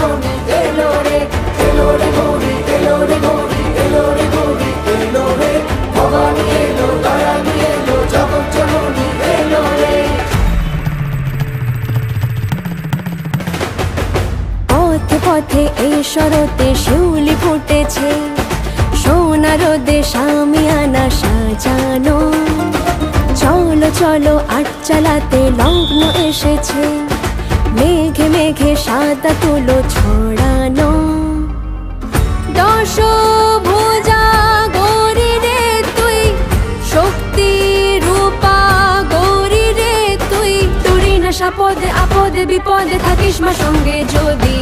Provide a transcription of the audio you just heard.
জননী এলো রে, এলো রে গৌরী, এলো রে গৌরী, এলো রে গৌরী, এলো রে ভবানী এলো, দয়ানী এলো, জগৎ জননী এলো রে। পথে পথে এই শরতে শিউলি ফুটেছে, সোনার দেশ আমিয়ানা সাজানো। চলো চলো আট চালাতে লগ্ন এসেছে, মেঘে মেঘে সাদা তুলো ছড়ানো। দশভুজা গৌরী রে তুই, শক্তি রূপা গৌরী রে তুই, তুরি না সাপদে আপদে বিপদে থাকিস মা সঙ্গে যদি।